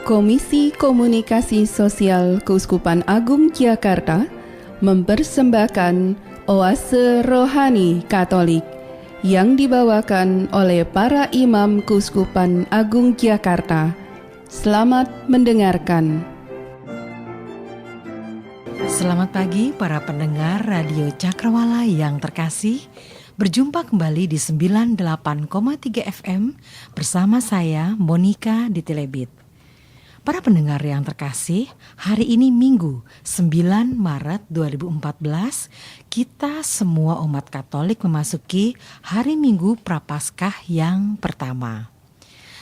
Komisi Komunikasi Sosial Keuskupan Agung Jakarta mempersembahkan Oase Rohani Katolik yang dibawakan oleh para imam Keuskupan Agung Jakarta. Selamat mendengarkan. Selamat pagi para pendengar Radio Cakrawala yang terkasih. Berjumpa kembali di 98,3 FM bersama saya Monica di Telebit. Para pendengar yang terkasih, hari ini Minggu 9 Maret 2014, kita semua umat Katolik memasuki hari Minggu Prapaskah yang pertama.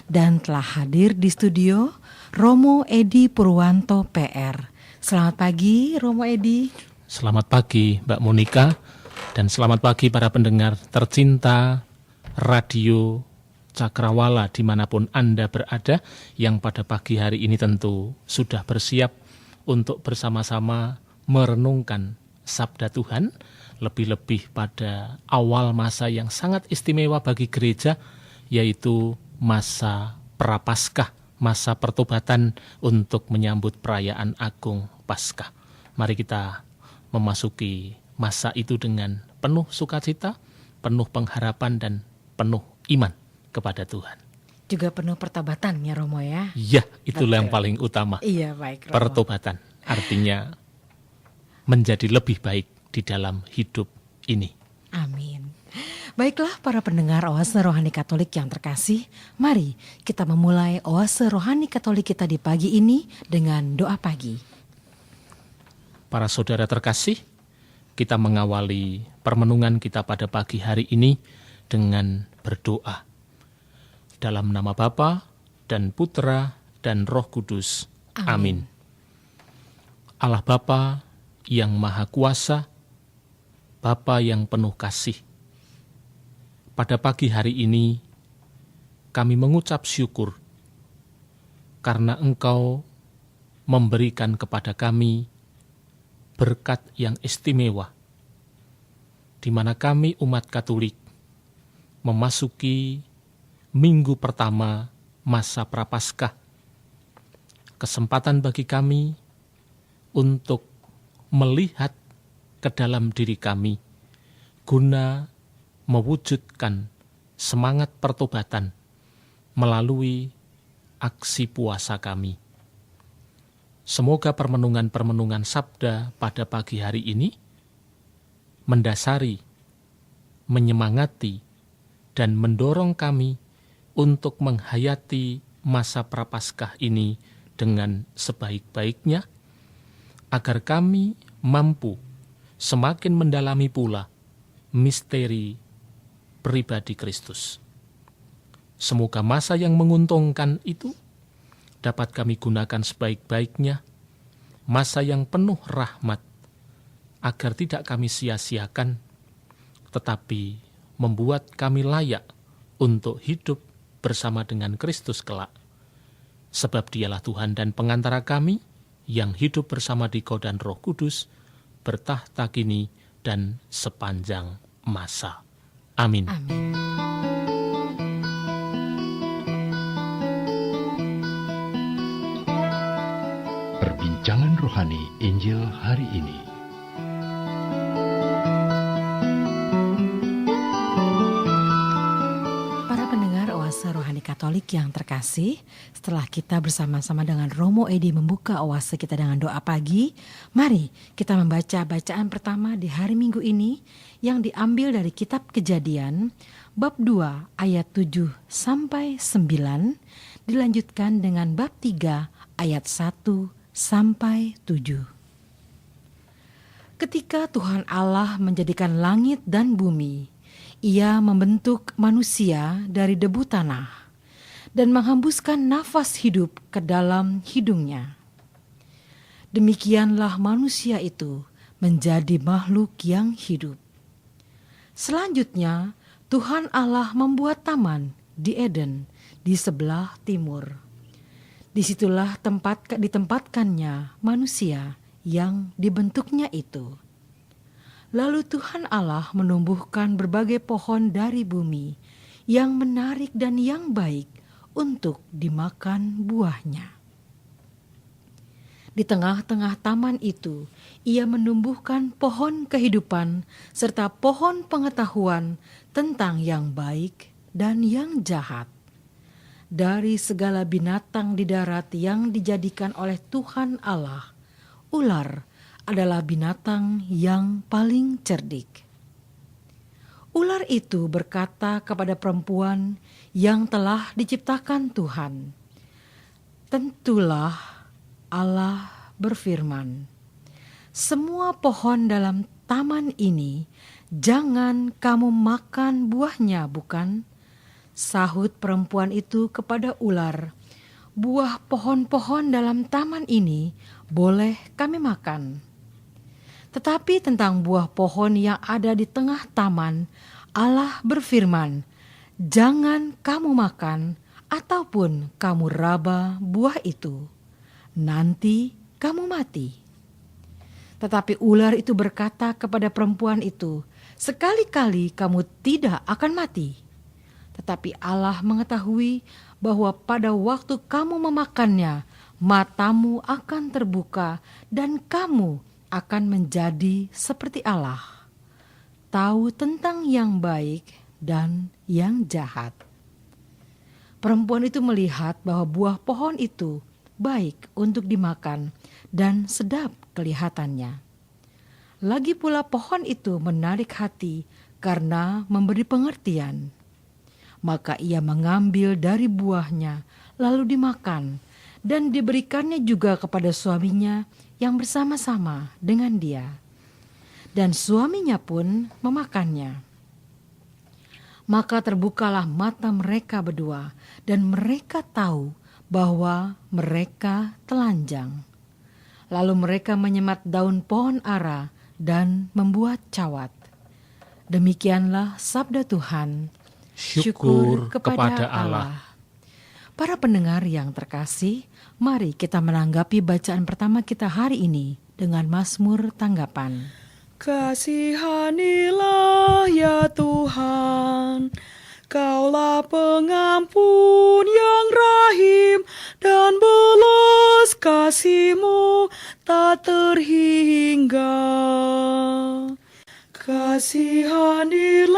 Dan telah hadir di studio Romo Edi Purwanto PR. Selamat pagi Romo Edi. Selamat pagi Mbak Monica, dan selamat pagi para pendengar tercinta Radio Cakrawala dimanapun Anda berada, yang pada pagi hari ini tentu sudah bersiap untuk bersama-sama merenungkan Sabda Tuhan, lebih-lebih pada awal masa yang sangat istimewa bagi gereja, yaitu masa Prapaskah, masa pertobatan untuk menyambut perayaan Agung Paskah. Mari kita memasuki masa itu dengan penuh sukacita, penuh pengharapan, dan penuh iman kepada Tuhan. Juga penuh pertobatan ya Romo ya. Iya, itulah Betul. yang paling utama. Iya, baik Romo. Pertobatan artinya menjadi lebih baik di dalam hidup ini. Amin. Baiklah para pendengar Oase Rohani Katolik yang terkasih, mari kita memulai Oase Rohani Katolik kita di pagi ini dengan doa pagi. Para saudara terkasih, kita mengawali permenungan kita pada pagi hari ini dengan berdoa. Dalam nama Bapa dan Putra dan Roh Kudus. Amin. Allah Bapa yang Maha Kuasa, Bapa yang penuh kasih, pada pagi hari ini kami mengucap syukur karena Engkau memberikan kepada kami berkat yang istimewa, di mana kami umat Katolik memasuki Minggu pertama masa Prapaskah. Kesempatan bagi kami untuk melihat ke dalam diri kami guna mewujudkan semangat pertobatan melalui aksi puasa kami. Semoga permenungan-permenungan sabda pada pagi hari ini mendasari, menyemangati, dan mendorong kami untuk menghayati masa Prapaskah ini dengan sebaik-baiknya, agar kami mampu semakin mendalami pula misteri pribadi Kristus. Semoga masa yang menguntungkan itu dapat kami gunakan sebaik-baiknya, masa yang penuh rahmat, agar tidak kami sia-siakan, tetapi membuat kami layak untuk hidup bersama dengan Kristus kelak. Sebab Dialah Tuhan dan pengantara kami yang hidup bersama Dikau dan Roh Kudus, bertahta kini dan sepanjang masa. Amin. Amin. Perbincangan Rohani Injil hari ini. Rohani Katolik yang terkasih, setelah kita bersama-sama dengan Romo Edi membuka oase kita dengan doa pagi, mari kita membaca bacaan pertama di hari Minggu ini yang diambil dari kitab Kejadian bab 2 ayat 7 sampai 9, dilanjutkan dengan bab 3 ayat 1 sampai 7. Ketika Tuhan Allah menjadikan langit dan bumi, Ia membentuk manusia dari debu tanah dan menghembuskan nafas hidup ke dalam hidungnya. Demikianlah manusia itu menjadi makhluk yang hidup. Selanjutnya, Tuhan Allah membuat taman di Eden di sebelah timur. Disitulah ditempatkannya manusia yang dibentuknya itu. Lalu Tuhan Allah menumbuhkan berbagai pohon dari bumi yang menarik dan yang baik untuk dimakan buahnya. Di tengah-tengah taman itu, ia menumbuhkan pohon kehidupan serta pohon pengetahuan tentang yang baik dan yang jahat. Dari segala binatang di darat yang dijadikan oleh Tuhan Allah, ular adalah binatang yang paling cerdik. Ular itu berkata kepada perempuan yang telah diciptakan Tuhan, "Tentulah Allah berfirman, semua pohon dalam taman ini jangan kamu makan buahnya, bukan?" Sahut perempuan itu kepada ular, "Buah pohon-pohon dalam taman ini boleh kami makan. Tetapi tentang buah pohon yang ada di tengah taman, Allah berfirman, jangan kamu makan ataupun kamu raba buah itu. Nanti kamu mati." Tetapi ular itu berkata kepada perempuan itu, "Sekali-kali kamu tidak akan mati." Tetapi Allah mengetahui bahwa pada waktu kamu memakannya, matamu akan terbuka dan kamu akan menjadi seperti Allah, tahu tentang yang baik dan yang jahat. Perempuan itu melihat bahwa buah pohon itu baik untuk dimakan dan sedap kelihatannya. Lagi pula pohon itu menarik hati karena memberi pengertian. Maka ia mengambil dari buahnya lalu dimakan dan diberikannya juga kepada suaminya yang bersama-sama dengan dia. Dan suaminya pun memakannya. Maka terbukalah mata mereka berdua dan mereka tahu bahwa mereka telanjang. Lalu mereka menyemat daun pohon ara dan membuat cawat. Demikianlah sabda Tuhan. Syukur kepada Allah. Para pendengar yang terkasih, mari kita menanggapi bacaan pertama kita hari ini dengan Mazmur tanggapan. Kasihanilah ya Tuhan, Kaulah pengampun yang rahim, dan belas kasih-Mu tak terhingga. Kasihanilah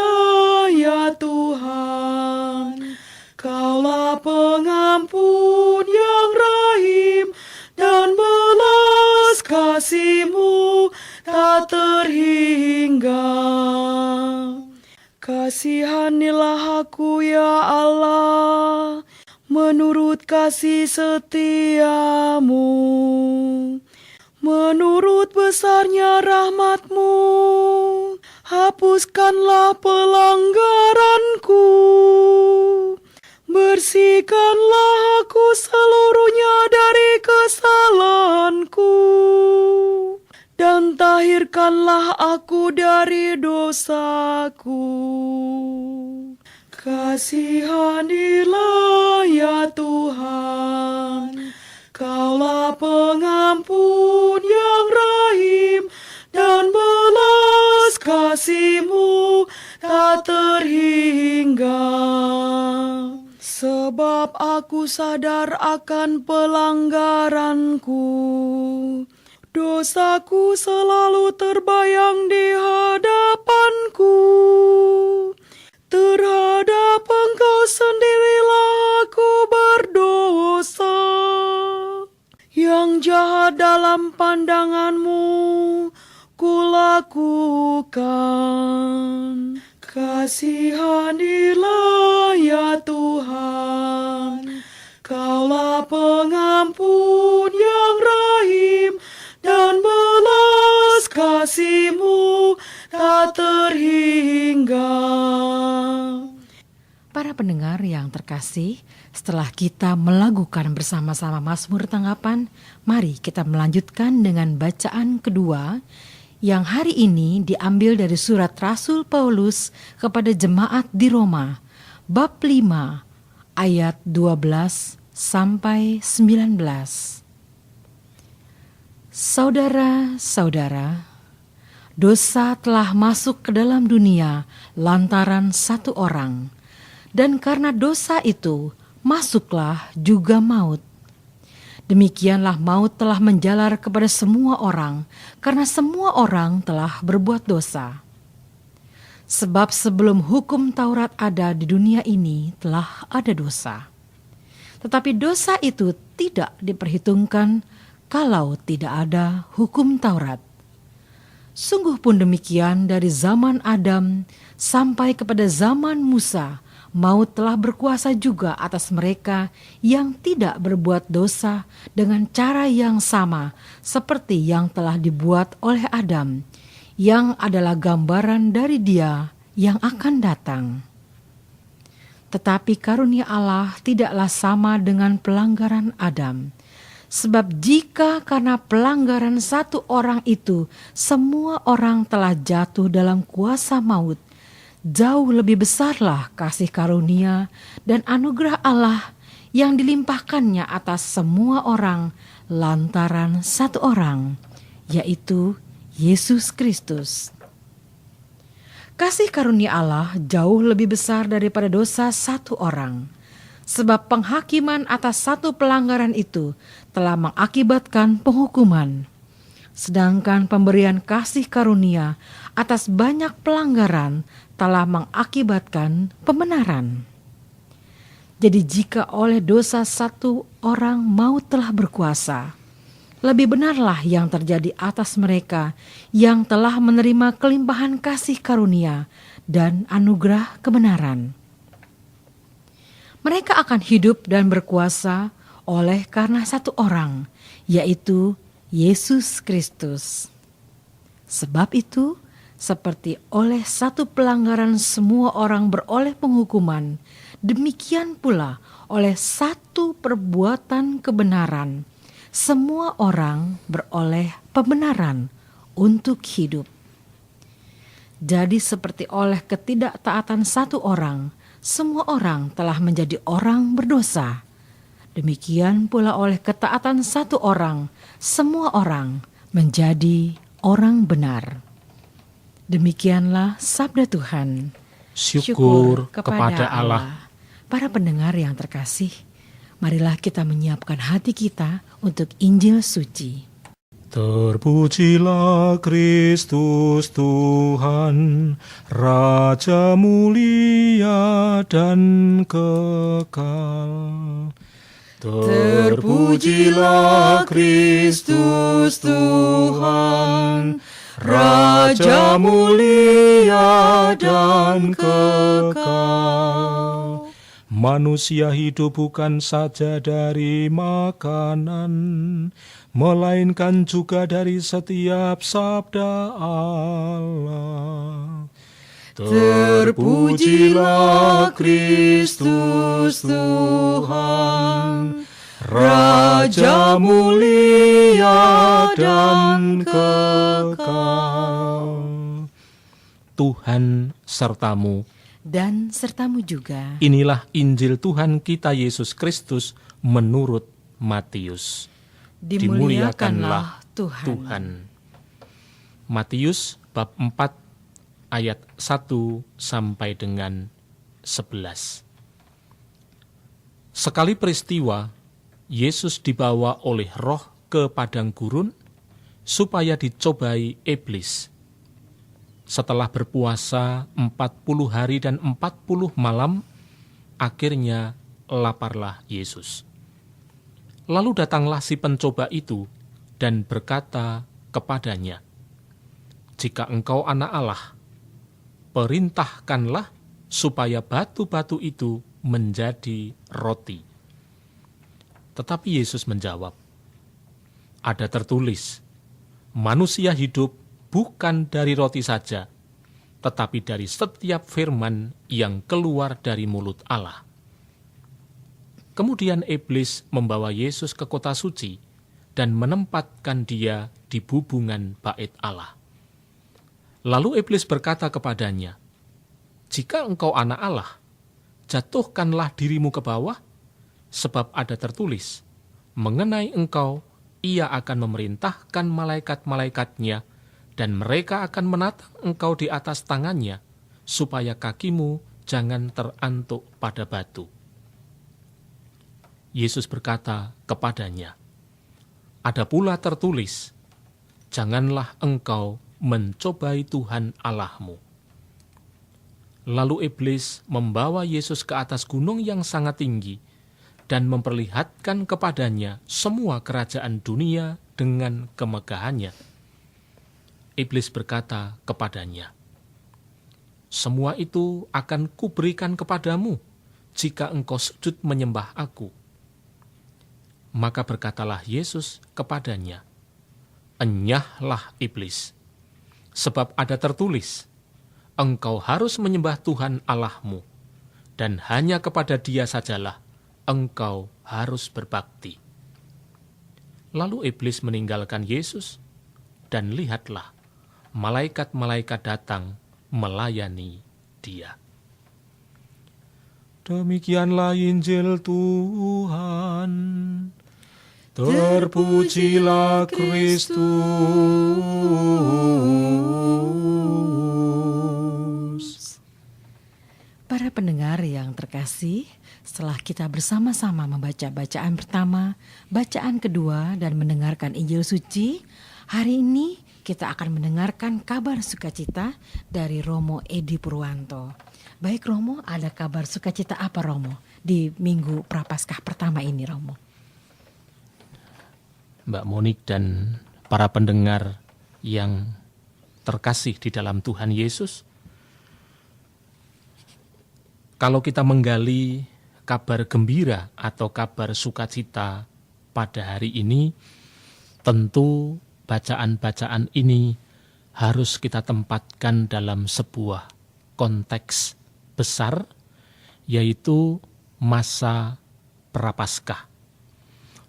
ya Tuhan, Kaulah pengampun yang rahim, dan belas kasih-Mu tak terhingga. Kasihanilah aku ya Allah, menurut kasih setia-Mu, menurut besarnya rahmat-Mu, hapuskanlah pelanggaranku, bersihkanlah aku seluruhnya dari kesalahanku, dan tahirkanlah aku dari dosaku. Kasihanilah ya Tuhan, Kaulah pengampun yang rahim, dan belas kasih-Mu tak terhingga. Sebab aku sadar akan pelanggaranku, dosaku selalu terbayang di hadapanku. Terhadap Engkau sendirilah aku berdosa. Yang jahat dalam pandangan-Mu kulakukan. Kasihanilah ya Tuhan, Kaulah pengampun yang rahim, dan belas kasih-Mu tak terhingga. Para pendengar yang terkasih, setelah kita melakukan bersama-sama Mazmur tanggapan, mari kita melanjutkan dengan bacaan kedua yang hari ini diambil dari surat Rasul Paulus kepada jemaat di Roma, bab 5 ayat 12 sampai 19. Saudara-saudara, dosa telah masuk ke dalam dunia lantaran satu orang, dan karena dosa itu masuklah juga maut. Demikianlah maut telah menjalar kepada semua orang, karena semua orang telah berbuat dosa. Sebab sebelum hukum Taurat ada di dunia ini telah ada dosa. Tetapi dosa itu tidak diperhitungkan kalau tidak ada hukum Taurat. Sungguh pun demikian dari zaman Adam sampai kepada zaman Musa, maut telah berkuasa juga atas mereka yang tidak berbuat dosa dengan cara yang sama seperti yang telah dibuat oleh Adam, yang adalah gambaran dari Dia yang akan datang. Tetapi karunia Allah tidaklah sama dengan pelanggaran Adam. Sebab jika karena pelanggaran satu orang itu semua orang telah jatuh dalam kuasa maut, jauh lebih besarlah kasih karunia dan anugerah Allah yang dilimpahkannya atas semua orang lantaran satu orang, yaitu Yesus Kristus. Kasih karunia Allah jauh lebih besar daripada dosa satu orang, sebab penghakiman atas satu pelanggaran itu telah mengakibatkan penghukuman. Sedangkan pemberian kasih karunia atas banyak pelanggaran telah mengakibatkan pembenaran. Jadi jika oleh dosa satu orang maut telah berkuasa, lebih benarlah yang terjadi atas mereka yang telah menerima kelimpahan kasih karunia dan anugerah kebenaran. Mereka akan hidup dan berkuasa oleh karena satu orang, yaitu Yesus Kristus. Sebab itu, seperti oleh satu pelanggaran semua orang beroleh penghukuman, demikian pula oleh satu perbuatan kebenaran, semua orang beroleh pembenaran untuk hidup. Jadi seperti oleh ketidaktaatan satu orang, semua orang telah menjadi orang berdosa. Demikian pula oleh ketaatan satu orang, semua orang menjadi orang benar. Demikianlah sabda Tuhan. Syukur kepada Allah. Para pendengar yang terkasih, marilah kita menyiapkan hati kita untuk Injil suci. Terpujilah Kristus Tuhan, Raja mulia dan kekal. Terpujilah Kristus Tuhan, Raja mulia dan kekal. Manusia hidup bukan saja dari makanan, melainkan juga dari setiap sabda Allah. Terpujilah Kristus Tuhan, Raja mulia dan kekal. Tuhan sertamu Dan sertamu juga. Inilah Injil Tuhan kita Yesus Kristus menurut Matius. Dimuliakanlah Tuhan. Matius bab 4 ayat 1 sampai dengan 11. Sekali peristiwa, Yesus dibawa oleh Roh ke padang gurun supaya dicobai iblis. Setelah berpuasa 40 hari dan 40 malam, akhirnya laparlah Yesus. Lalu datanglah si pencoba itu dan berkata kepadanya, "Jika engkau anak Allah, perintahkanlah supaya batu-batu itu menjadi roti." Tetapi Yesus menjawab, "Ada tertulis, manusia hidup bukan dari roti saja, tetapi dari setiap firman yang keluar dari mulut Allah." Kemudian iblis membawa Yesus ke kota suci dan menempatkan dia di bubungan bait Allah. Lalu iblis berkata kepadanya, "Jika engkau anak Allah, jatuhkanlah dirimu ke bawah, sebab ada tertulis, mengenai engkau ia akan memerintahkan malaikat-malaikatnya, dan mereka akan menatang engkau di atas tangannya, supaya kakimu jangan terantuk pada batu." Yesus berkata kepadanya, Ada pula tertulis, janganlah engkau mencobai Tuhan Allahmu. Lalu iblis membawa Yesus ke atas gunung yang sangat tinggi dan memperlihatkan kepadanya semua kerajaan dunia dengan kemegahannya. Iblis berkata kepadanya, semua itu akan kuberikan kepadamu jika engkau sujud menyembah aku. Maka berkatalah Yesus kepadanya, enyahlah iblis, sebab ada tertulis, engkau harus menyembah Tuhan Allahmu, dan hanya kepada Dia sajalah engkau harus berbakti. Lalu iblis meninggalkan Yesus, dan lihatlah, malaikat-malaikat datang melayani Dia. Demikianlah Injil Tuhan. Terpujilah Kristus. Para pendengar yang terkasih, setelah kita bersama-sama membaca bacaan pertama, bacaan kedua, dan mendengarkan Injil Suci, hari ini kita akan mendengarkan kabar sukacita dari Romo Edi Purwanto. Baik Romo, ada kabar sukacita apa Romo di Minggu Prapaskah pertama ini Romo? Mbak Monik dan para pendengar yang terkasih di dalam Tuhan Yesus, kalau kita menggali kabar gembira atau kabar sukacita pada hari ini, tentu bacaan-bacaan ini harus kita tempatkan dalam sebuah konteks besar, yaitu masa Prapaskah.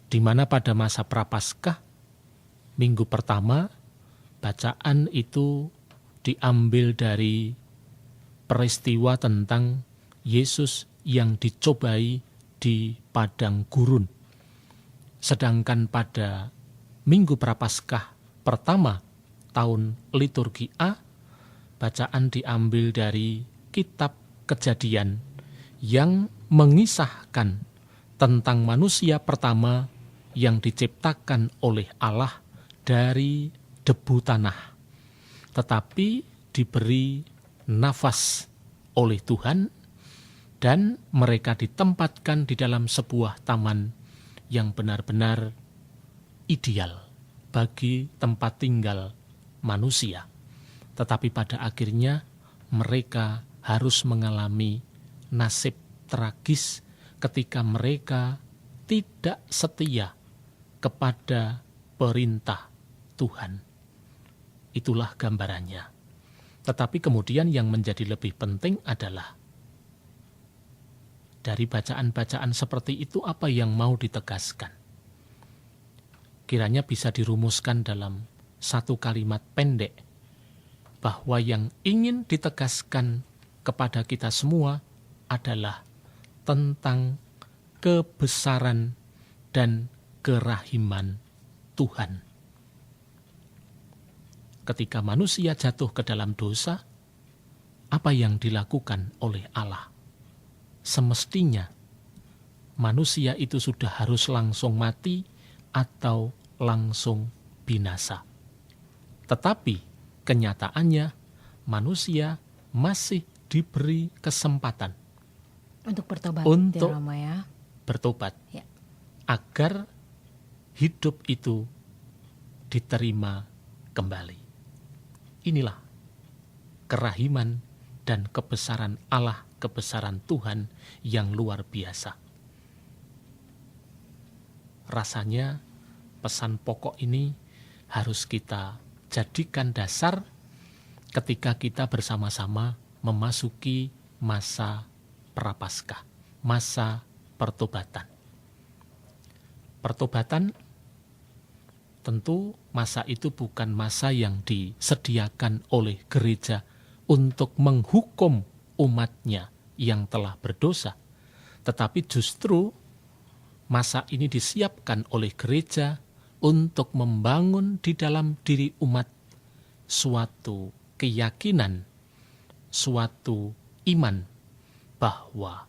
Di mana pada masa Prapaskah, minggu pertama, bacaan itu diambil dari peristiwa tentang Yesus yang dicobai di padang gurun. Sedangkan pada minggu Prapaskah pertama tahun liturgi A, bacaan diambil dari kitab Kejadian yang mengisahkan tentang manusia pertama yang diciptakan oleh Allah dari debu tanah, tetapi diberi nafas oleh Tuhan dan mereka ditempatkan di dalam sebuah taman yang benar-benar ideal bagi tempat tinggal manusia. Tetapi pada akhirnya mereka harus mengalami nasib tragis ketika mereka tidak setia kepada perintah Tuhan. Itulah gambarannya. Tetapi kemudian yang menjadi lebih penting adalah dari bacaan-bacaan seperti itu apa yang mau ditegaskan. Kiranya bisa dirumuskan dalam satu kalimat pendek, bahwa yang ingin ditegaskan kepada kita semua adalah tentang kebesaran dan kerahiman Tuhan. Ketika manusia jatuh ke dalam dosa, apa yang dilakukan oleh Allah? Semestinya manusia itu sudah harus langsung mati atau langsung binasa. Tetapi kenyataannya manusia masih diberi kesempatan untuk bertobat, untuk ya. bertobat, Ya. agar hidup itu diterima kembali. Inilah kerahiman dan kebesaran Allah, kebesaran Tuhan yang luar biasa. Rasanya pesan pokok ini harus kita jadikan dasar ketika kita bersama-sama memasuki masa Prapaskah, masa pertobatan. Pertobatan tentu masa itu bukan masa yang disediakan oleh gereja untuk menghukum umatnya yang telah berdosa, tetapi justru masa ini disiapkan oleh gereja untuk membangun di dalam diri umat suatu keyakinan, suatu iman bahwa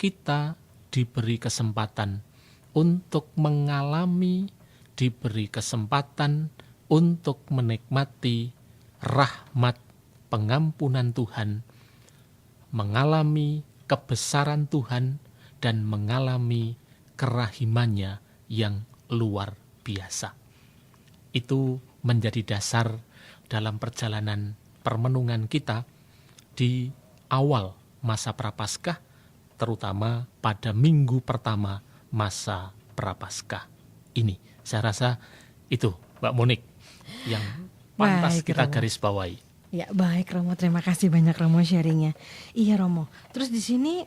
kita diberi kesempatan untuk mengalami diberi kesempatan untuk menikmati rahmat pengampunan Tuhan, mengalami kebesaran Tuhan, dan mengalami kerahimannya yang luar biasa. Itu menjadi dasar dalam perjalanan permenungan kita di awal masa Prapaskah, terutama pada minggu pertama masa Prapaskah ini. Saya rasa itu, Mbak Monik, yang pantas Baik, kita Romo. garis bawahi. Ya, baik Romo, terima kasih banyak Romo sharingnya. Iya Romo, terus di sini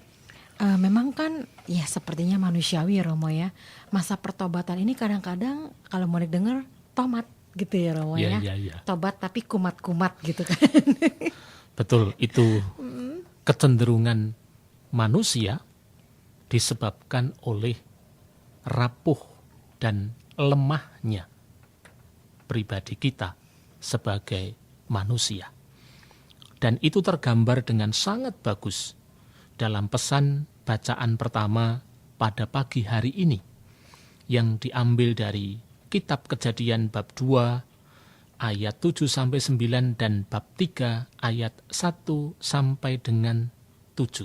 memang kan ya sepertinya manusiawi ya Romo ya. Masa pertobatan ini kadang-kadang kalau mau dengar tomat gitu ya Romo ya. Ya. Tobat tapi kumat-kumat gitu kan. Betul, itu kecenderungan manusia disebabkan oleh rapuh dan lemahnya pribadi kita sebagai manusia. Dan itu tergambar dengan sangat bagus dalam pesan bacaan pertama pada pagi hari ini yang diambil dari Kitab Kejadian bab 2 ayat 7-9 dan bab 3 ayat 1 sampai dengan 7.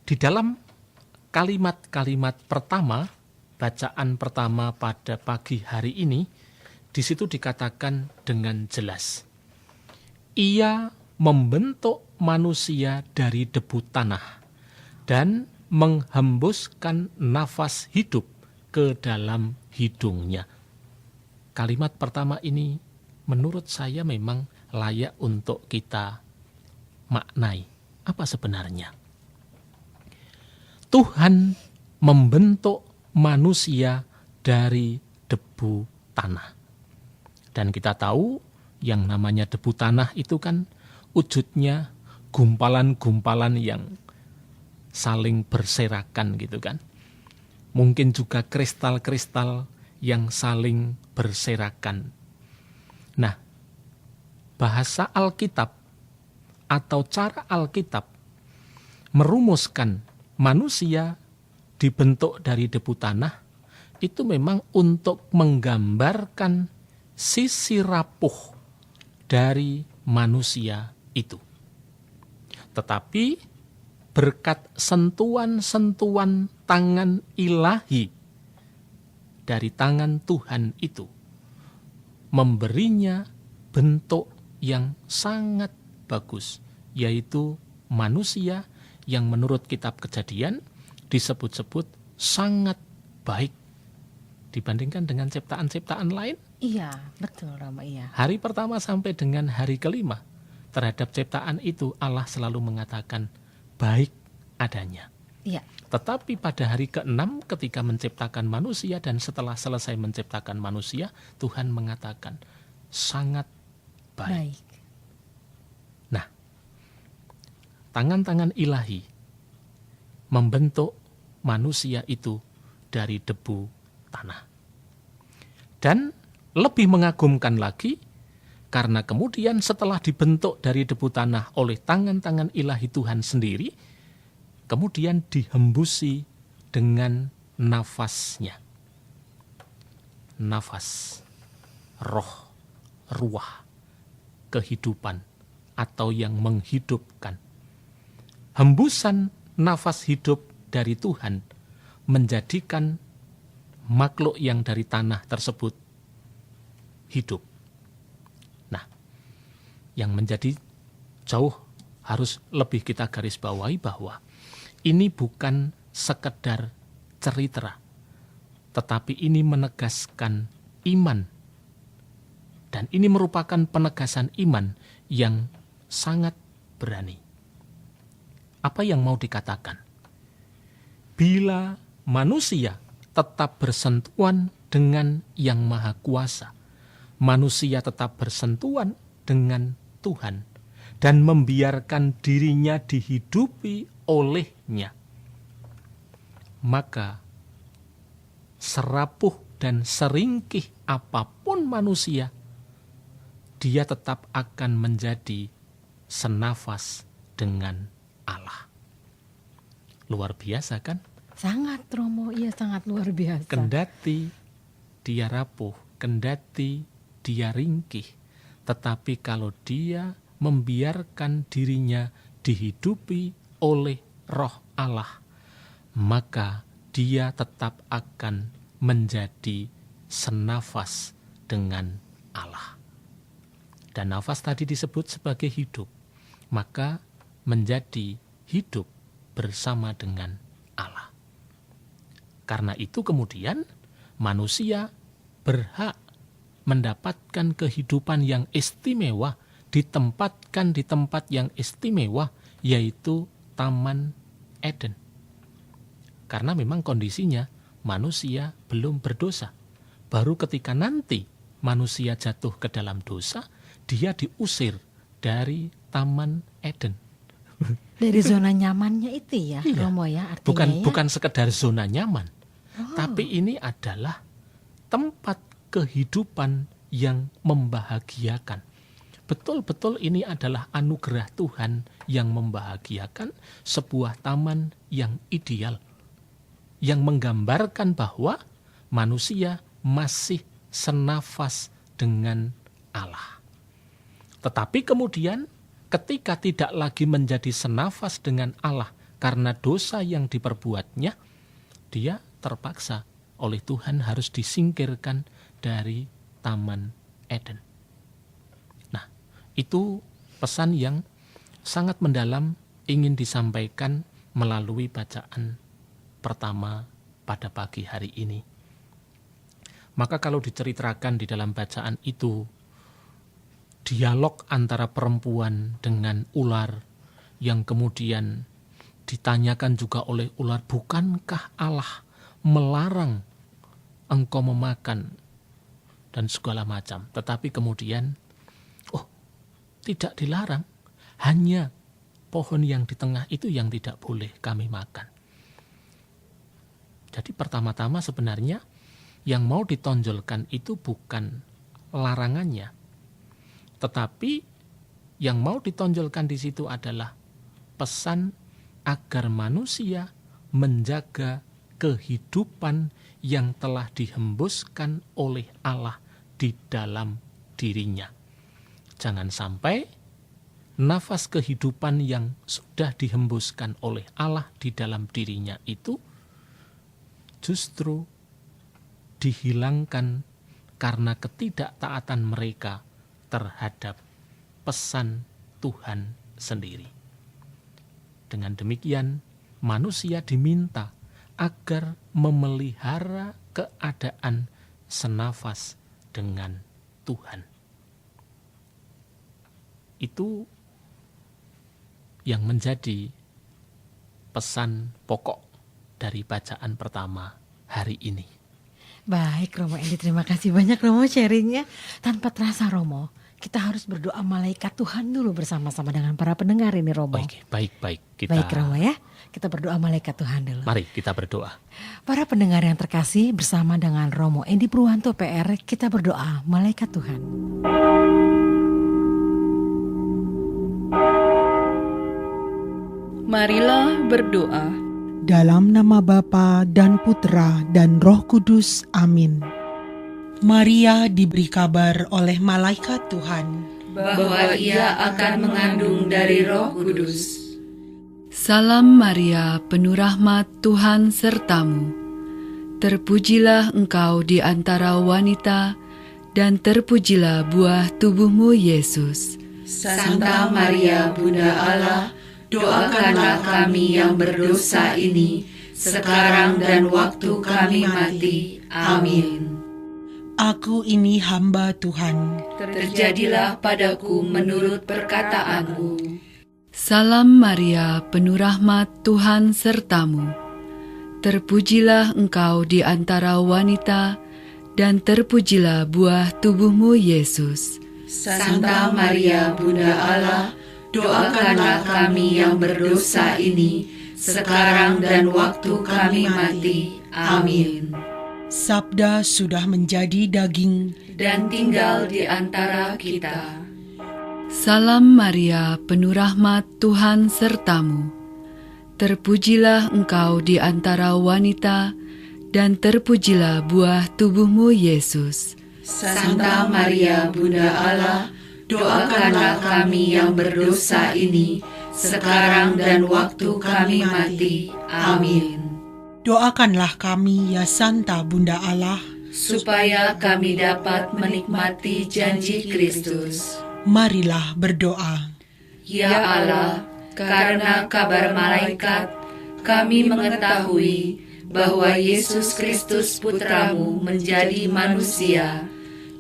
Di dalam kalimat-kalimat pertama, bacaan pertama pada pagi hari ini, di situ dikatakan dengan jelas, Ia membentuk manusia dari debu tanah dan menghembuskan nafas hidup ke dalam hidungnya. Kalimat pertama ini menurut saya memang layak untuk kita maknai. Apa sebenarnya? Tuhan membentuk manusia dari debu tanah. Dan kita tahu yang namanya debu tanah itu kan wujudnya gumpalan-gumpalan yang saling berserakan gitu kan. Mungkin juga kristal-kristal yang saling berserakan. Nah, bahasa Alkitab atau cara Alkitab merumuskan manusia dibentuk dari debu tanah itu memang untuk menggambarkan sisi rapuh dari manusia itu. Tetapi berkat sentuhan-sentuhan tangan ilahi dari tangan Tuhan itu memberinya bentuk yang sangat bagus, yaitu manusia yang menurut kitab Kejadian disebut-sebut sangat baik dibandingkan dengan ciptaan-ciptaan lain. Iya, betul Rama, iya. Hari pertama sampai dengan hari kelima terhadap ciptaan itu Allah selalu mengatakan baik adanya. Iya. Tetapi pada hari ke-6 ketika menciptakan manusia dan setelah selesai menciptakan manusia, Tuhan mengatakan sangat baik. Nah, tangan-tangan ilahi membentuk manusia itu dari debu tanah. Dan lebih mengagumkan lagi, karena kemudian setelah dibentuk dari debu tanah oleh tangan-tangan ilahi Tuhan sendiri, kemudian dihembusi dengan nafasnya. Nafas, roh, ruah, kehidupan, atau yang menghidupkan. Hembusan nafas hidup dari Tuhan menjadikan makhluk yang dari tanah tersebut hidup. Nah, yang menjadi jauh harus lebih kita garis bawahi bahwa ini bukan sekedar cerita, tetapi ini menegaskan iman. Dan ini merupakan penegasan iman yang sangat berani. Apa yang mau dikatakan? Bila manusia tetap bersentuhan dengan Yang Maha Kuasa, manusia tetap bersentuhan dengan Tuhan dan membiarkan dirinya dihidupi olehnya, maka serapuh dan seringkih apapun manusia, dia tetap akan menjadi senafas dengan Allah. Luar biasa kan? Sangat Romo, iya sangat luar biasa. Kendati dia rapuh, kendati dia ringkih, tetapi kalau dia membiarkan dirinya dihidupi oleh Roh Allah, maka dia tetap akan menjadi senafas dengan Allah. Dan nafas tadi disebut sebagai hidup, maka menjadi hidup bersama dengan Allah. Karena itu kemudian manusia berhak mendapatkan kehidupan yang istimewa, ditempatkan di tempat yang istimewa, yaitu Taman Eden. Karena memang kondisinya manusia belum berdosa. Baru ketika nanti manusia jatuh ke dalam dosa, dia diusir dari Taman Eden. Dari zona nyamannya itu ya, Iya. Romo ya, artinya Bukan sekedar zona nyaman, tapi ini adalah tempat kehidupan yang membahagiakan. Betul-betul ini adalah anugerah Tuhan yang membahagiakan, sebuah taman yang ideal, yang menggambarkan bahwa manusia masih senafas dengan Allah. Tetapi kemudian ketika tidak lagi menjadi senafas dengan Allah karena dosa yang diperbuatnya, dia terpaksa oleh Tuhan harus disingkirkan dari Taman Eden. Nah, itu pesan yang sangat mendalam ingin disampaikan melalui bacaan pertama pada pagi hari ini. Maka kalau diceritakan di dalam bacaan itu, dialog antara perempuan dengan ular yang kemudian ditanyakan juga oleh ular, bukankah Allah melarang engkau memakan dan segala macam. Tetapi kemudian, tidak dilarang, hanya pohon yang di tengah itu yang tidak boleh kami makan. Jadi pertama-tama sebenarnya yang mau ditonjolkan itu bukan larangannya, tetapi yang mau ditonjolkan di situ adalah pesan agar manusia menjaga kehidupan yang telah dihembuskan oleh Allah di dalam dirinya. Jangan sampai nafas kehidupan yang sudah dihembuskan oleh Allah di dalam dirinya itu justru dihilangkan karena ketidaktaatan mereka terhadap pesan Tuhan sendiri. Dengan demikian, manusia diminta agar memelihara keadaan senafas dengan Tuhan. Itu yang menjadi pesan pokok dari bacaan pertama hari ini. Baik Romo Endi, terima kasih banyak Romo sharingnya. Tanpa terasa Romo, kita harus berdoa malaikat Tuhan dulu bersama-sama dengan para pendengar ini Romo. Baik. Baik Romo ya, kita berdoa malaikat Tuhan dulu. Mari kita berdoa. Para pendengar yang terkasih, bersama dengan Romo Endi Purwanto PR, kita berdoa malaikat Tuhan. Marilah berdoa. Dalam nama Bapa dan Putra dan Roh Kudus. Amin. Maria diberi kabar oleh malaikat Tuhan bahwa ia akan mengandung dari Roh Kudus. Salam Maria, penuh rahmat, Tuhan sertamu. Terpujilah engkau di antara wanita, dan terpujilah buah tubuhmu Yesus. Santa Maria, Bunda Allah, doakanlah kami yang berdosa ini, sekarang dan waktu kami mati. Amin. Aku ini hamba Tuhan. Terjadilah padaku menurut perkataanmu. Salam Maria, penuh rahmat, Tuhan sertamu. Terpujilah engkau di antara wanita, dan terpujilah buah tubuhmu Yesus. Santa Maria, Bunda Allah, doakanlah kami yang berdosa ini, sekarang dan waktu kami mati. Amin. Sabda sudah menjadi daging dan tinggal di antara kita. Salam Maria, penuh rahmat, Tuhan sertamu. Terpujilah engkau di antara wanita, dan terpujilah buah tubuhmu, Yesus. Santa Maria, Bunda Allah, doakanlah kami yang berdosa ini, sekarang dan waktu kami mati. Amin. Doakanlah kami, ya Santa Bunda Allah, Supaya kami dapat menikmati janji Kristus. marilah berdoa. Ya Allah, karena kabar malaikat, kami mengetahui bahwa Yesus Kristus Putramu menjadi manusia.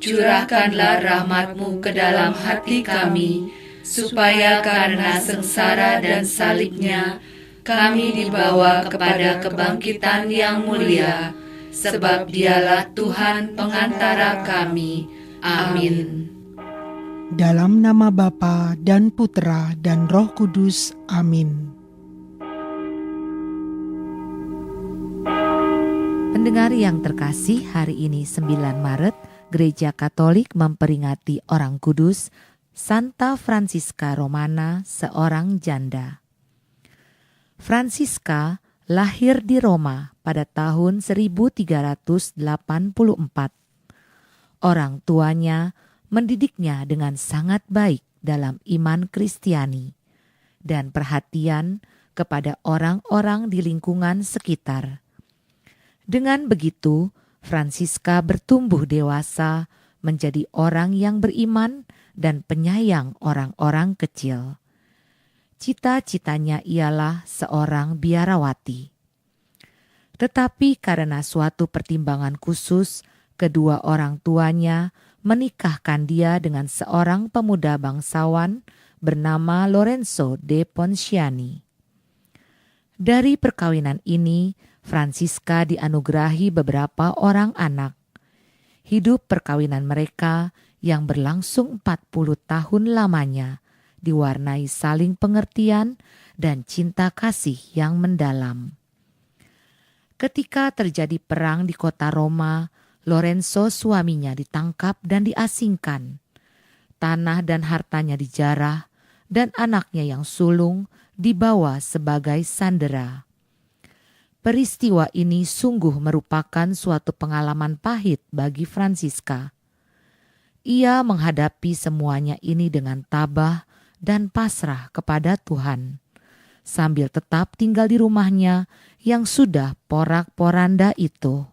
Curahkanlah rahmat-Mu ke dalam hati kami, supaya karena sengsara dan salibnya, kami dibawa kepada kebangkitan yang mulia, sebab Dialah Tuhan pengantara kami. Amin. Dalam nama Bapa dan Putra dan Roh Kudus. Amin. Pendengar yang terkasih, hari ini 9 Maret, Gereja Katolik memperingati orang kudus Santa Franciska Romana, seorang janda. Franciska lahir di Roma pada tahun 1384. Orang tuanya mendidiknya dengan sangat baik dalam iman Kristiani dan perhatian kepada orang-orang di lingkungan sekitar. Dengan begitu, Franciska bertumbuh dewasa menjadi orang yang beriman dan penyayang orang-orang kecil. Cita-citanya ialah seorang biarawati. Tetapi karena suatu pertimbangan khusus, kedua orang tuanya menikahkan dia dengan seorang pemuda bangsawan bernama Lorenzo de Ponciani. Dari perkawinan ini, Franciska dianugerahi beberapa orang anak. Hidup perkawinan mereka yang berlangsung 40 tahun lamanya diwarnai saling pengertian dan cinta kasih yang mendalam. Ketika terjadi perang di kota Roma, Lorenzo suaminya ditangkap dan diasingkan. Tanah dan hartanya dijarah dan anaknya yang sulung dibawa sebagai sandera. Peristiwa ini sungguh merupakan suatu pengalaman pahit bagi Franciska. Ia menghadapi semuanya ini dengan tabah dan pasrah kepada Tuhan, sambil tetap tinggal di rumahnya yang sudah porak-poranda itu.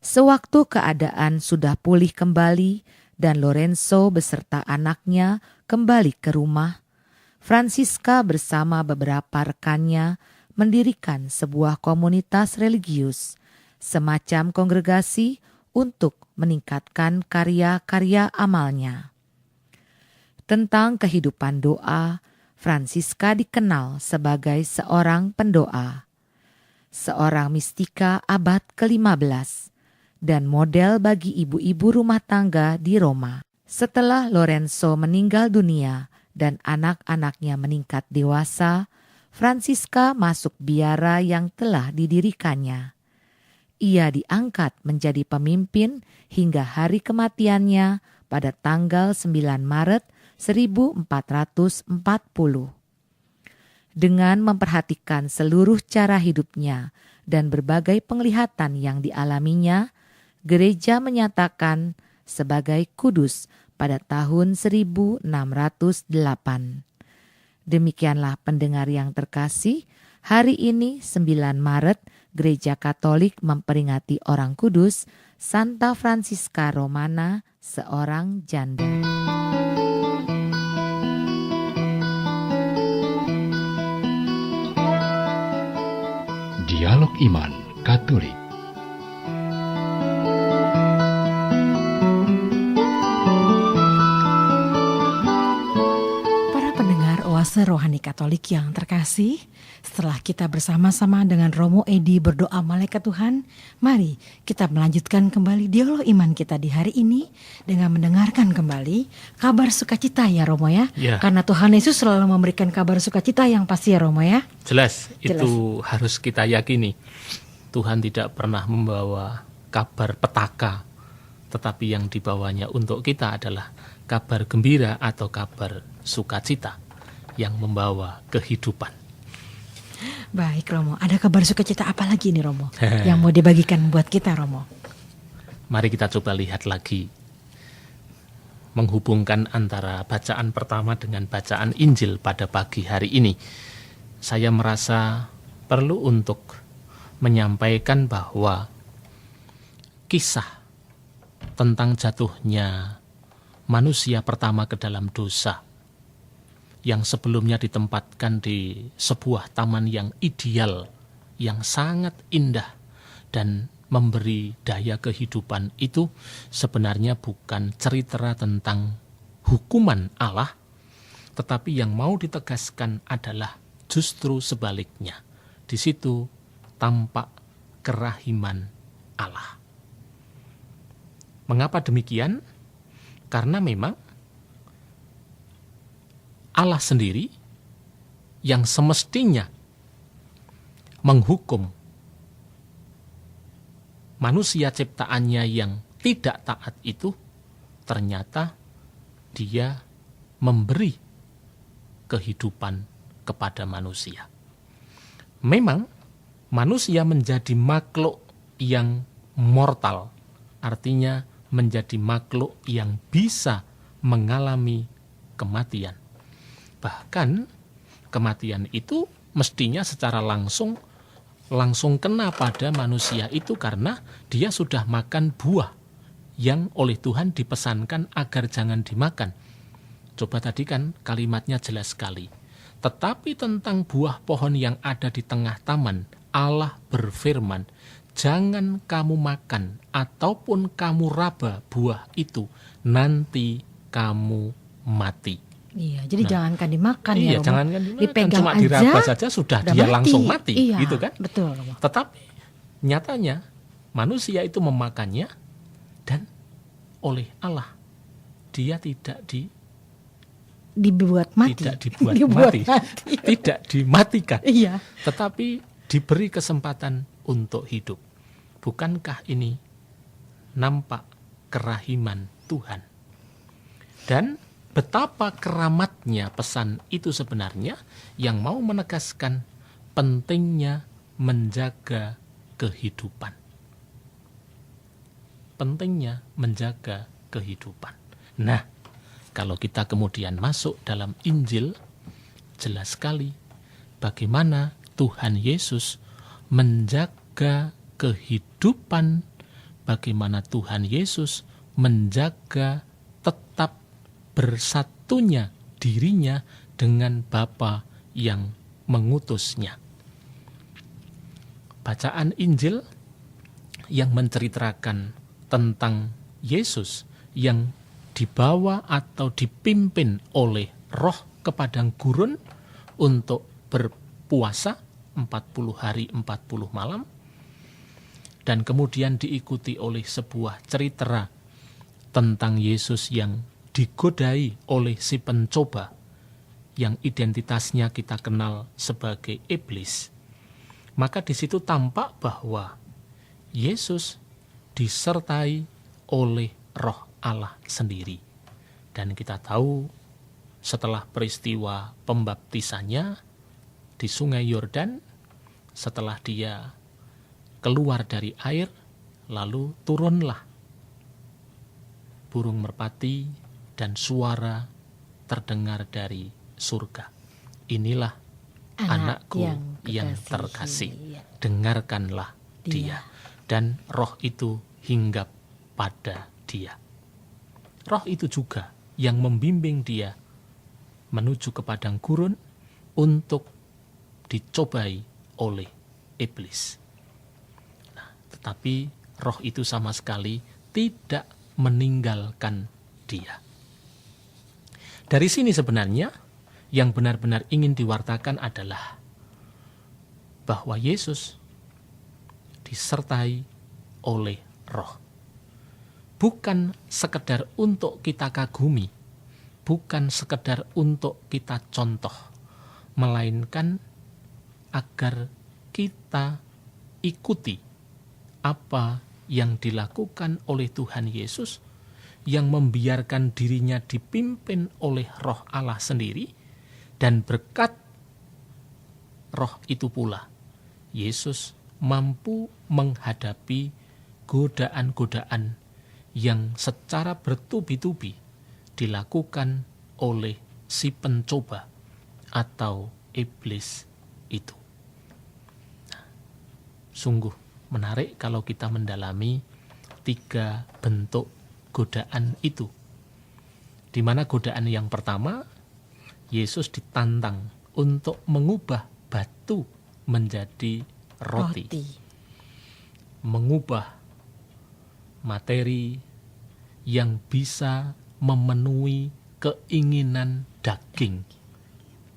Sewaktu keadaan sudah pulih kembali dan Lorenzo beserta anaknya kembali ke rumah, Franciska bersama beberapa rekannya mendirikan sebuah komunitas religius, semacam kongregasi untuk meningkatkan karya-karya amalnya. Tentang kehidupan doa, Franciska dikenal sebagai seorang pendoa, seorang mistika abad ke-15, dan model bagi ibu-ibu rumah tangga di Roma. Setelah Lorenzo meninggal dunia dan anak-anaknya meningkat dewasa, Franciska masuk biara yang telah didirikannya. Ia diangkat menjadi pemimpin hingga hari kematiannya pada tanggal 9 Maret 1440. Dengan memperhatikan seluruh cara hidupnya dan berbagai penglihatan yang dialaminya, gereja menyatakan sebagai kudus pada tahun 1608. Demikianlah pendengar yang terkasih, hari ini 9 Maret Gereja Katolik memperingati orang kudus Santa Franciska Romana, seorang janda. Dialog Iman Katolik. Oase Rohani Katolik yang terkasih, setelah kita bersama-sama dengan Romo Edi berdoa malaikat Tuhan, mari kita melanjutkan kembali dialog iman kita di hari ini dengan mendengarkan kembali kabar sukacita ya Romo ya. Karena Tuhan Yesus selalu memberikan kabar sukacita yang pasti ya Romo ya. Jelas, itu harus kita yakini. Tuhan tidak pernah membawa kabar petaka, tetapi yang dibawanya untuk kita adalah kabar gembira atau kabar sukacita yang membawa kehidupan. Baik Romo, ada kabar sukacita apa lagi nih Romo yang mau dibagikan buat kita Romo? Mari kita coba lihat lagi, menghubungkan antara bacaan pertama dengan bacaan Injil pada pagi hari ini. Saya merasa perlu untuk menyampaikan bahwa kisah tentang jatuhnya manusia pertama ke dalam dosa, yang sebelumnya ditempatkan di sebuah taman yang ideal, yang sangat indah dan memberi daya kehidupan, itu sebenarnya bukan cerita tentang hukuman Allah, tetapi yang mau ditegaskan adalah justru sebaliknya. Di situ tampak kerahiman Allah. Mengapa demikian? Karena memang Allah sendiri yang semestinya menghukum manusia ciptaannya yang tidak taat itu, ternyata Dia memberi kehidupan kepada manusia. Memang manusia menjadi makhluk yang mortal, artinya menjadi makhluk yang bisa mengalami kematian. Bahkan kematian itu mestinya secara langsung kena pada manusia itu, karena dia sudah makan buah yang oleh Tuhan dipesankan agar jangan dimakan. Coba tadi kan kalimatnya jelas sekali. Tetapi tentang buah pohon yang ada di tengah taman, Allah berfirman, jangan kamu makan ataupun kamu raba buah itu, nanti kamu mati. Iya, jadi jangankan dimakan iya, ya Romo. Jangankan dimakan, dipegang cuma aja, diraba saja sudah dia langsung mati, iya, gitu kan? Betul Romo. Tetapi nyatanya manusia itu memakannya dan oleh Allah dia tidak dibuat mati. Tidak dibuat mati. Tidak dimatikan. Iya. Tetapi diberi kesempatan untuk hidup. Bukankah ini nampak kerahiman Tuhan? Dan betapa keramatnya pesan itu sebenarnya yang mau menegaskan pentingnya menjaga kehidupan. Pentingnya menjaga kehidupan. Nah, kalau kita kemudian masuk dalam Injil, jelas sekali bagaimana Tuhan Yesus menjaga kehidupan, bagaimana Tuhan Yesus menjaga tetap bersatunya dirinya dengan Bapa yang mengutusnya. Bacaan Injil yang menceritakan tentang Yesus yang dibawa atau dipimpin oleh Roh ke padang gurun untuk berpuasa 40 hari 40 malam, dan kemudian diikuti oleh sebuah cerita tentang Yesus yang digodai oleh si pencoba yang identitasnya kita kenal sebagai iblis. Maka di situ tampak bahwa Yesus disertai oleh Roh Allah sendiri. Dan kita tahu setelah peristiwa pembaptisannya di Sungai Yordan, setelah dia keluar dari air, lalu turunlah burung merpati dan suara terdengar dari surga. Inilah anakku yang terkasih, dengarkanlah dia. Dan Roh itu hinggap pada dia. Roh itu juga yang membimbing dia menuju ke padang gurun untuk dicobai oleh iblis. Nah, tetapi Roh itu sama sekali tidak meninggalkan dia. Dari sini sebenarnya yang benar-benar ingin diwartakan adalah bahwa Yesus disertai oleh Roh. Bukan sekedar untuk kita kagumi, bukan sekedar untuk kita contoh, melainkan agar kita ikuti apa yang dilakukan oleh Tuhan Yesus, yang membiarkan dirinya dipimpin oleh Roh Allah sendiri, dan berkat Roh itu pula Yesus mampu menghadapi godaan-godaan yang secara bertubi-tubi dilakukan oleh si pencoba atau iblis itu. Nah, sungguh menarik kalau kita mendalami 3 bentuk godaan itu. Di mana godaan yang pertama, Yesus ditantang untuk mengubah batu menjadi roti. Mengubah materi yang bisa memenuhi keinginan daging.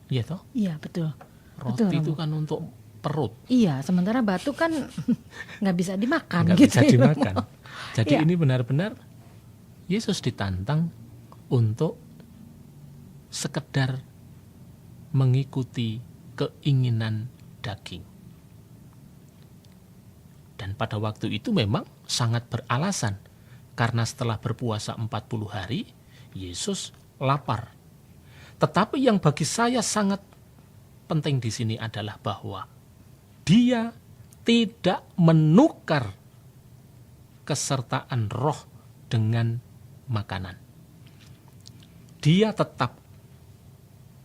Iya toh? Iya, betul. Roti betul, itu kan untuk perut. Iya, sementara batu kan nggak bisa dimakan. Nggak gitu bisa dimakan. Jadi Iya. ini benar-benar Yesus ditantang untuk sekedar mengikuti keinginan daging. Dan pada waktu itu memang sangat beralasan, karena setelah berpuasa 40 hari, Yesus lapar. Tetapi yang bagi saya sangat penting di sini adalah bahwa dia tidak menukar kesertaan roh dengan makanan. Dia tetap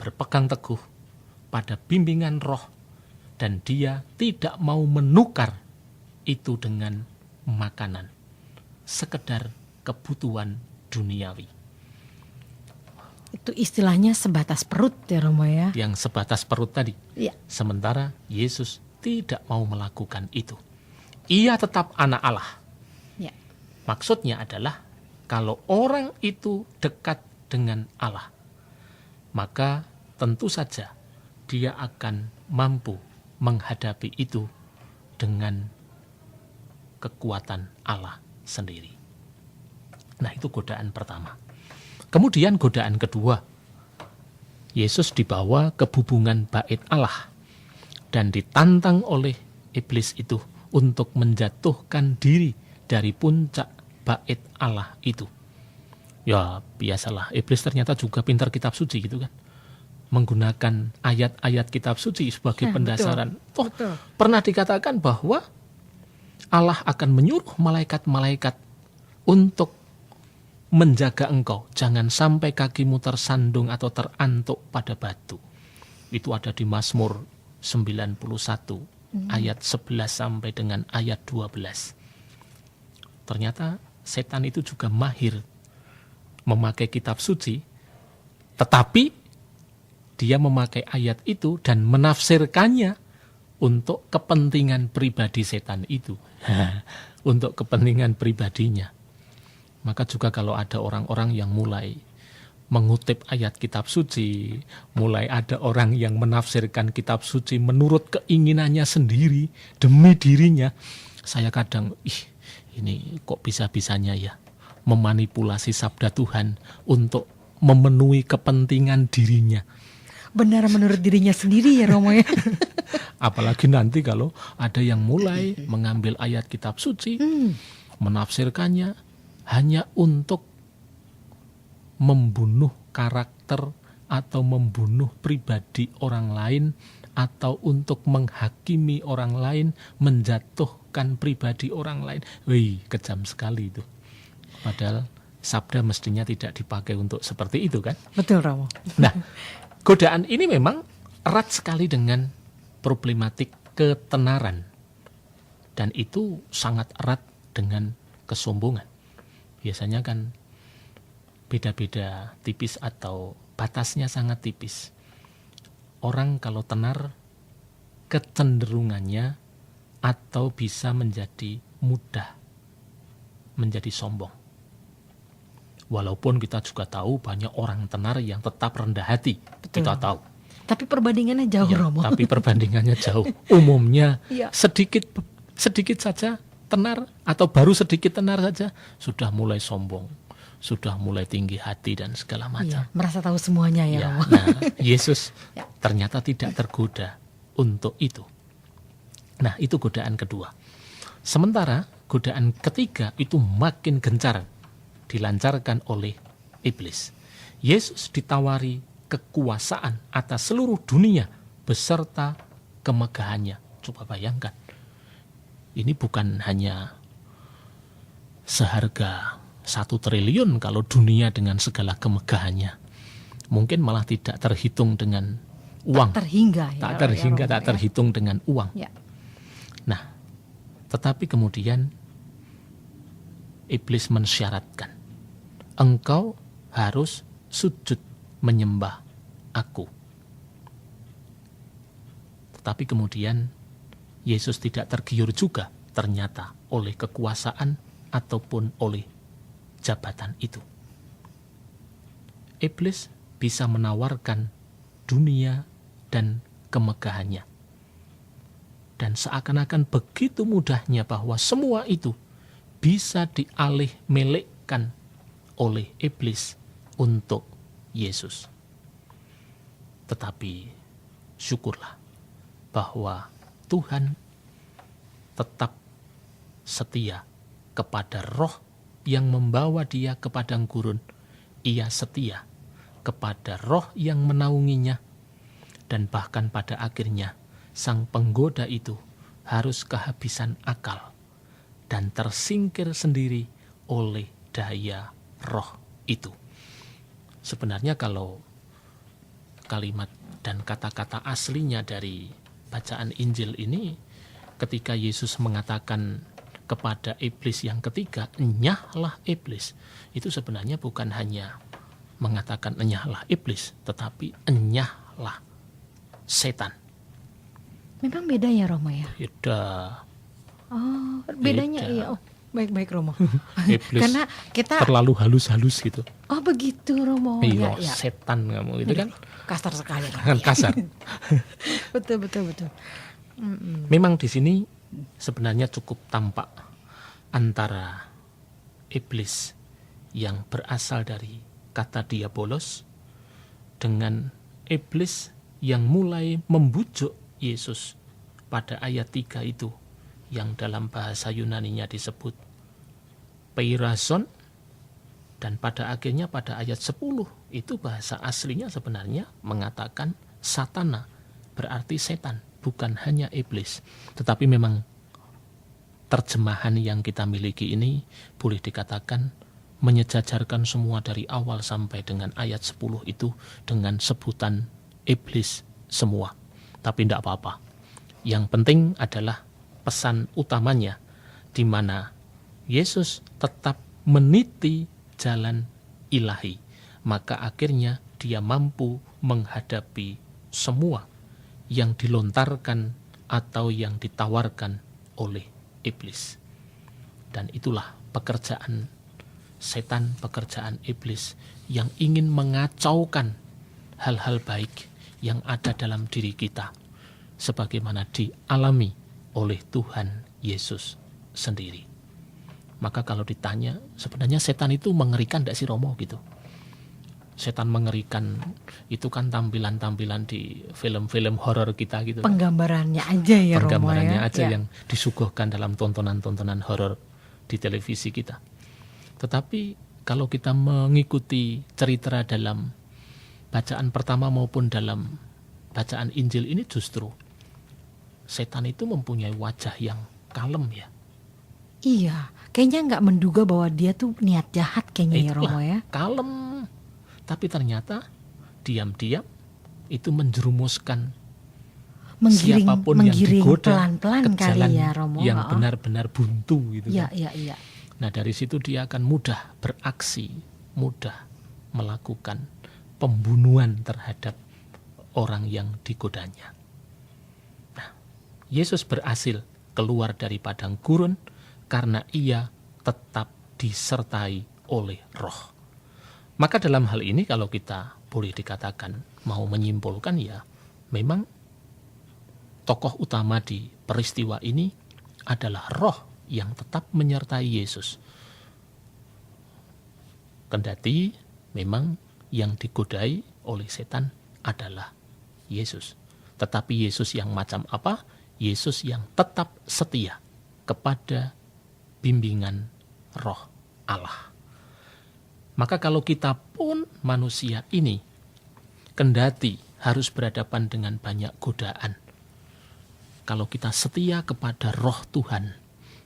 berpegang teguh pada bimbingan roh dan dia tidak mau menukar itu dengan makanan, sekedar kebutuhan duniawi. Itu istilahnya sebatas perut ya Romo ya. Yang sebatas perut tadi. Iya. Sementara Yesus tidak mau melakukan itu. Ia tetap anak Allah. Ya. Maksudnya adalah kalau orang itu dekat dengan Allah, maka tentu saja dia akan mampu menghadapi itu dengan kekuatan Allah sendiri. Nah, itu godaan pertama. Kemudian godaan kedua, Yesus dibawa ke bubungan bait Allah dan ditantang oleh iblis itu untuk menjatuhkan diri dari puncak bait Allah itu. Ya, biasalah, iblis ternyata juga pintar kitab suci gitu kan. Menggunakan ayat-ayat kitab suci sebagai pendasaran. Betul. Pernah dikatakan bahwa Allah akan menyuruh malaikat-malaikat untuk menjaga engkau, jangan sampai kakimu tersandung atau terantuk pada batu. Itu ada di Mazmur 91 ayat 11 sampai dengan ayat 12. Ternyata setan itu juga mahir memakai kitab suci, tetapi dia memakai ayat itu dan menafsirkannya untuk kepentingan pribadi setan itu. Untuk kepentingan pribadinya. Maka juga kalau ada orang-orang yang mulai mengutip ayat kitab suci, mulai ada orang yang menafsirkan kitab suci menurut keinginannya sendiri, demi dirinya, saya kadang, ini kok bisa-bisanya ya memanipulasi sabda Tuhan untuk memenuhi kepentingan dirinya. Benar menurut dirinya sendiri ya Romo ya. Apalagi nanti kalau ada yang mulai mengambil ayat kitab suci, menafsirkannya hanya untuk membunuh karakter atau membunuh pribadi orang lain, atau untuk menghakimi orang lain, menjatuhkan pribadi orang lain. Wih, kejam sekali itu. Padahal sabda mestinya tidak dipakai untuk seperti itu kan. Betul Romo. Nah, godaan ini memang erat sekali dengan problematik ketenaran. Dan itu sangat erat dengan kesombongan. Biasanya kan beda-beda tipis atau batasnya sangat tipis. Orang kalau tenar, kecenderungannya atau bisa menjadi mudah menjadi sombong. Walaupun kita juga tahu banyak orang tenar yang tetap rendah hati. Betul. Kita tahu. Tapi perbandingannya jauh Ya, Romo. tapi perbandingannya jauh. Umumnya Iya. sedikit saja tenar atau baru sedikit tenar saja sudah mulai sombong, sudah mulai tinggi hati dan segala macam. Iya, merasa tahu semuanya ya Ya, Romo. nah, Yesus Ya. ternyata tidak tergoda untuk itu. Nah, itu godaan kedua. Sementara godaan ketiga itu makin gencar dilancarkan oleh iblis. Yesus ditawari kekuasaan atas seluruh dunia beserta kemegahannya. Coba bayangkan, ini bukan hanya seharga 1 triliun kalau dunia dengan segala kemegahannya. Mungkin malah tidak terhitung dengan uang. Tak terhingga, tak terhitung dengan uang. Ya. Nah, tetapi kemudian iblis mensyaratkan, engkau harus sujud menyembah aku. Tetapi kemudian Yesus tidak tergiur juga ternyata oleh kekuasaan ataupun oleh jabatan itu. Iblis bisa menawarkan dunia dan kemegahannya. Dan seakan-akan begitu mudahnya bahwa semua itu bisa dialih melekkan oleh iblis untuk Yesus. Tetapi syukurlah bahwa Tuhan tetap setia kepada roh yang membawa dia ke padang gurun. Ia setia kepada roh yang menaunginya. Dan bahkan pada akhirnya sang penggoda itu harus kehabisan akal dan tersingkir sendiri oleh daya roh itu. Sebenarnya kalau kalimat dan kata-kata aslinya dari bacaan Injil ini, ketika Yesus mengatakan kepada iblis yang ketiga, enyahlah iblis, itu sebenarnya bukan hanya mengatakan enyahlah iblis, tetapi enyahlah setan. Memang beda ya Romo ya? Beda. Oh, bedanya Beda. iya. Oh, baik-baik Romo. Iblis Karena kita terlalu halus-halus gitu. oh begitu Romo. Iya, Ya. setan kamu itu kan Kasar sekali. kan kasar. betul. Memang di sini sebenarnya cukup tampak antara iblis yang berasal dari kata diabolos dengan iblis yang mulai membujuk Yesus pada ayat 3 itu, yang dalam bahasa Yunaninya disebut peirason, dan pada akhirnya pada ayat 10 itu bahasa aslinya sebenarnya mengatakan satana, berarti setan, bukan hanya iblis. Tetapi memang terjemahan yang kita miliki ini boleh dikatakan menyejajarkan semua dari awal sampai dengan ayat 10 itu dengan sebutan iblis semua. Tapi tidak apa-apa. Yang penting adalah pesan utamanya, di mana Yesus tetap meniti jalan ilahi. Maka akhirnya dia mampu menghadapi semua yang dilontarkan atau yang ditawarkan oleh iblis. Dan itulah pekerjaan setan, pekerjaan iblis yang ingin mengacaukan hal-hal baik yang ada dalam diri kita, sebagaimana dialami oleh Tuhan Yesus sendiri. Maka kalau ditanya, sebenarnya setan itu mengerikan tidak sih Romo gitu? Setan mengerikan itu kan tampilan-tampilan di film-film horor kita gitu. Penggambarannya aja ya Romo ya. Penggambarannya aja yang disuguhkan dalam tontonan-tontonan horor di televisi kita. Tetapi kalau kita mengikuti cerita dalam bacaan pertama maupun dalam bacaan Injil ini, justru setan itu mempunyai wajah yang kalem ya. Iya, kayaknya nggak menduga bahwa dia tuh niat jahat kayaknya ya Romo ya. Kalem, tapi ternyata diam-diam itu menjerumuskan siapapun yang digoda pelan-pelan ke jalan kali ya Romo. yang benar-benar buntu gitu. Iya. Nah dari situ dia akan mudah beraksi, mudah melakukan pembunuhan terhadap orang yang digodanya. Nah, Yesus berhasil keluar dari padang gurun karena ia tetap disertai oleh roh. Maka dalam hal ini kalau kita boleh dikatakan mau menyimpulkan, ya memang tokoh utama di peristiwa ini adalah roh yang tetap menyertai Yesus. Kendati memang yang digodai oleh setan adalah Yesus. Tetapi Yesus yang macam apa? Yesus yang tetap setia kepada bimbingan roh Allah. Maka kalau kita pun manusia ini kendati harus berhadapan dengan banyak godaan, kalau kita setia kepada Roh Tuhan,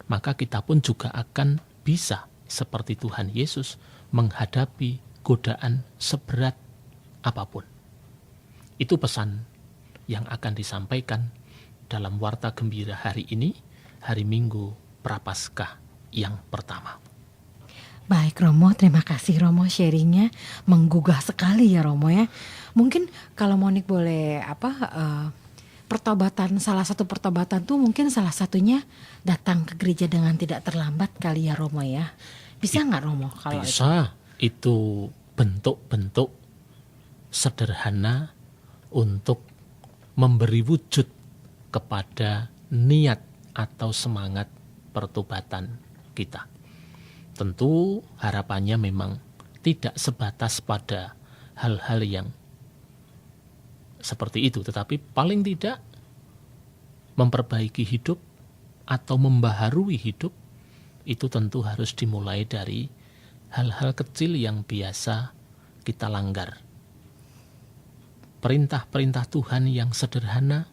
maka kita pun juga akan bisa seperti Tuhan Yesus menghadapi godaan seberat apapun. Itu pesan yang akan disampaikan dalam Warta Gembira hari ini, hari Minggu Prapaskah yang pertama. Baik Romo, terima kasih Romo sharingnya, menggugah sekali ya Romo ya. Mungkin kalau Monik boleh pertobatan, salah satu pertobatan tuh mungkin salah satunya datang ke gereja dengan tidak terlambat kali ya Romo ya. Bisa nggak Romo kalau bisa, itu bentuk-bentuk sederhana untuk memberi wujud kepada niat atau semangat pertobatan kita. Tentu harapannya memang tidak sebatas pada hal-hal yang seperti itu, tetapi paling tidak memperbaiki hidup atau membaharui hidup itu tentu harus dimulai dari hal-hal kecil yang biasa kita langgar. Perintah-perintah Tuhan yang sederhana,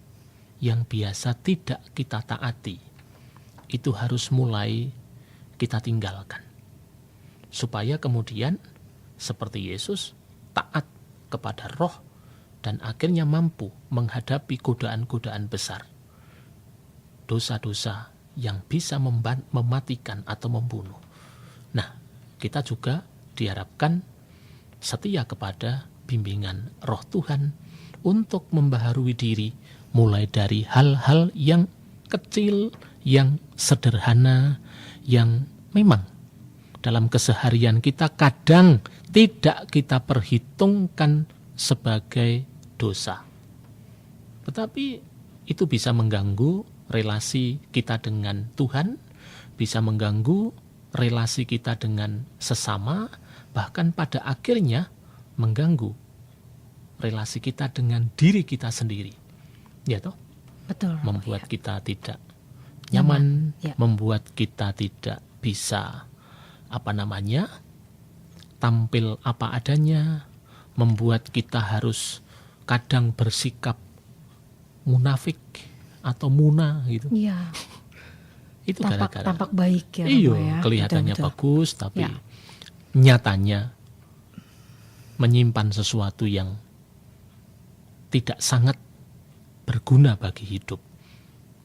yang biasa tidak kita taati, itu harus mulai kita tinggalkan. Supaya kemudian seperti Yesus taat kepada Roh dan akhirnya mampu menghadapi godaan-godaan besar. Dosa-dosa yang bisa mematikan atau membunuh. Nah, kita juga diharapkan setia kepada bimbingan Roh Tuhan untuk membaharui diri mulai dari hal-hal yang kecil, yang sederhana, yang memang dalam keseharian kita kadang tidak kita perhitungkan sebagai dosa. Tetapi itu bisa mengganggu relasi kita dengan Tuhan, bisa mengganggu relasi kita dengan sesama, bahkan pada akhirnya mengganggu relasi kita dengan diri kita sendiri. Ya toh? Betul. Membuat kita tidak nyaman, ya. Membuat kita tidak bisa tampil apa adanya, membuat kita harus kadang bersikap munafik atau muna gitu. Iya. Itu gara-gara tampak baik ya. Iya, ya. kelihatannya Betul. bagus tapi Ya. nyatanya menyimpan sesuatu yang tidak sangat berguna bagi hidup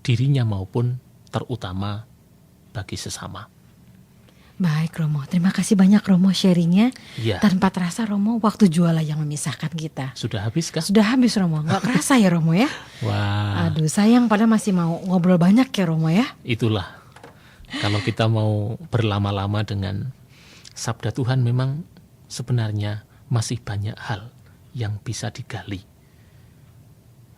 dirinya maupun terutama bagi sesama. Baik Romo, terima kasih banyak Romo sharingnya. Ya. Tanpa terasa Romo, waktu jualah yang memisahkan kita. Sudah habis kah? Sudah habis Romo, nggak kerasa ya Romo ya. Wah. Aduh sayang, padahal masih mau ngobrol banyak ya Romo ya. Itulah, kalau kita mau berlama-lama dengan sabda Tuhan memang sebenarnya masih banyak hal yang bisa digali.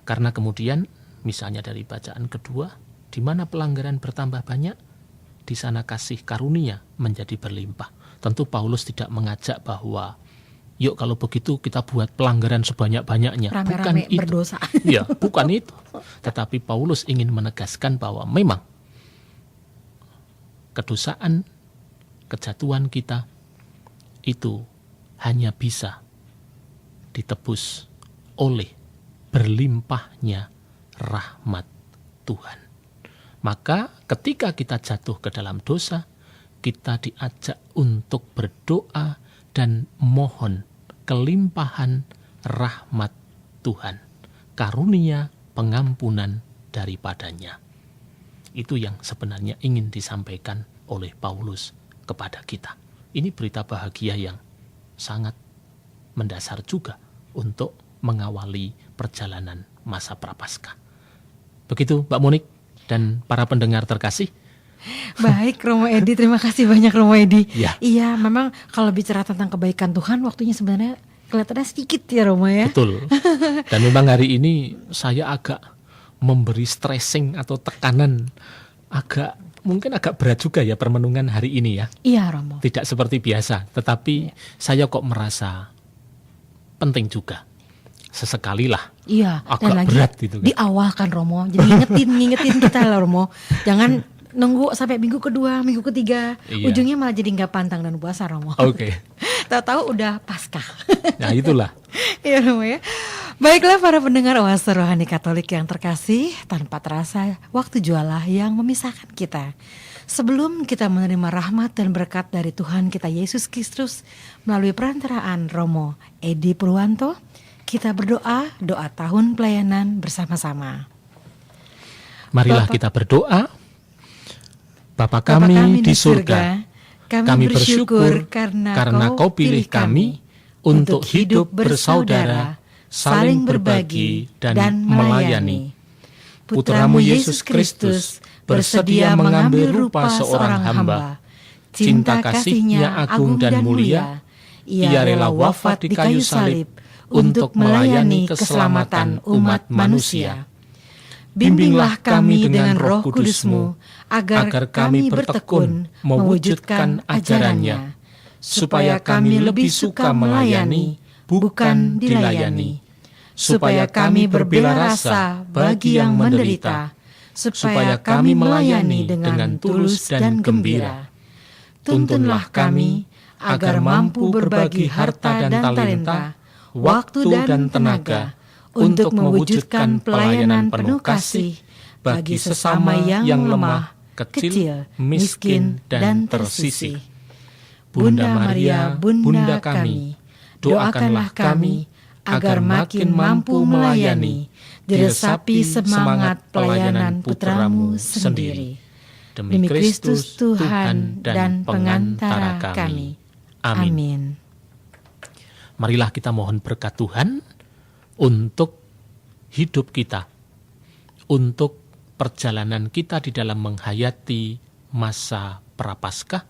Karena kemudian misalnya dari bacaan kedua, di mana pelanggaran bertambah banyak, di sana kasih karunia menjadi berlimpah. Tentu Paulus tidak mengajak bahwa yuk kalau begitu kita buat pelanggaran sebanyak-banyaknya. Rame-rame bukan berdosa. Itu. Ya, bukan itu. Tetapi Paulus ingin menegaskan bahwa memang kedosaan, kejatuhan kita itu hanya bisa ditebus oleh berlimpahnya rahmat Tuhan. Maka ketika kita jatuh ke dalam dosa, kita diajak untuk berdoa dan mohon kelimpahan rahmat Tuhan, karunia pengampunan daripadanya. Itu yang sebenarnya ingin disampaikan oleh Paulus kepada kita. Ini berita bahagia yang sangat mendasar juga untuk mengawali perjalanan masa Prapaskah. Begitu Mbak Monik dan para pendengar terkasih. Baik Romo Edi, terima kasih banyak Romo Edi. Ya. Iya, memang kalau bicara tentang kebaikan Tuhan, waktunya sebenarnya kelihatannya sedikit ya Romo ya. Betul. Dan memang hari ini saya agak memberi stressing atau tekanan, mungkin agak berat juga ya permenungan hari ini ya. Iya Romo. Tidak seperti biasa, tetapi saya kok merasa penting juga. Sesekali lah. Iya, agak dan lagi berat gitu kan. di awal kan Romo. Jadi ngingetin kita lah Romo. Jangan nunggu sampai minggu kedua, minggu ketiga. Iya. Ujungnya malah jadi nggak pantang dan puasa Romo. Oke. Tahu-tahu udah Paskah. Nah itulah. Iya Romo ya. Baiklah para pendengar Oase Rohani Katolik yang terkasih, tanpa terasa waktu jualah yang memisahkan kita. Sebelum kita menerima rahmat dan berkat dari Tuhan kita Yesus Kristus melalui perantaraan Romo Edi Purwanto, kita berdoa doa tahun pelayanan bersama-sama. Marilah kita berdoa. Bapa kami di surga, kami bersyukur karena Kau pilih kami untuk hidup bersaudara, saling berbagi dan melayani. Putra-Mu Yesus Kristus bersedia mengambil rupa seorang hamba. Cinta kasih-Nya agung dan mulia, Ia rela wafat di kayu salib untuk melayani keselamatan umat manusia. Bimbinglah kami dengan Roh Kudus-Mu, agar kami bertekun mewujudkan ajaran-Nya, supaya kami lebih suka melayani, bukan dilayani, supaya kami berbela rasa bagi yang menderita, supaya kami melayani dengan tulus dan gembira. Tuntunlah kami agar mampu berbagi harta dan talenta, waktu dan tenaga, untuk mewujudkan pelayanan penuh kasih bagi sesama yang lemah, kecil, miskin, dan tersisih. Bunda Maria, Bunda kami, doakanlah kami agar makin mampu melayani, diresapi semangat pelayanan Putra-Mu sendiri. Demi Kristus Tuhan dan pengantara kami. Amin. Marilah kita mohon berkat Tuhan untuk hidup kita, untuk perjalanan kita di dalam menghayati masa Prapaskah,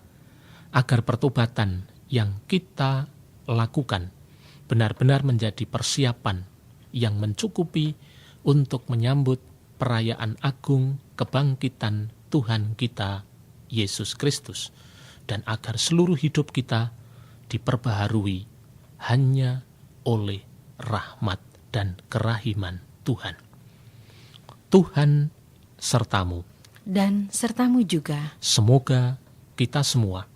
agar pertobatan yang kita lakukan benar-benar menjadi persiapan yang mencukupi untuk menyambut perayaan agung kebangkitan Tuhan kita, Yesus Kristus, dan agar seluruh hidup kita diperbaharui hanya oleh rahmat dan kerahiman Tuhan. Tuhan sertamu. Dan sertamu juga. Semoga kita semua,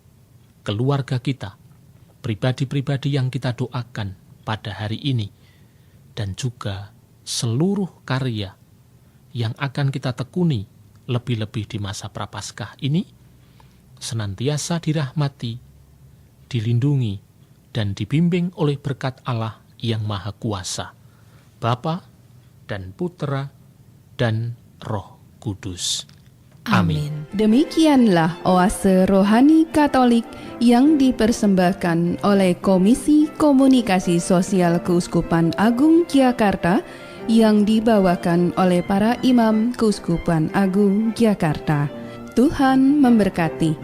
keluarga kita, pribadi-pribadi yang kita doakan pada hari ini, dan juga seluruh karya yang akan kita tekuni lebih-lebih di masa Prapaskah ini, senantiasa dirahmati, dilindungi, dan dibimbing oleh berkat Allah yang Maha Kuasa, Bapa dan Putra dan Roh Kudus. Amin. Demikianlah Oase Rohani Katolik yang dipersembahkan oleh Komisi Komunikasi Sosial Keuskupan Agung Jakarta yang dibawakan oleh para imam Keuskupan Agung Jakarta. Tuhan memberkati.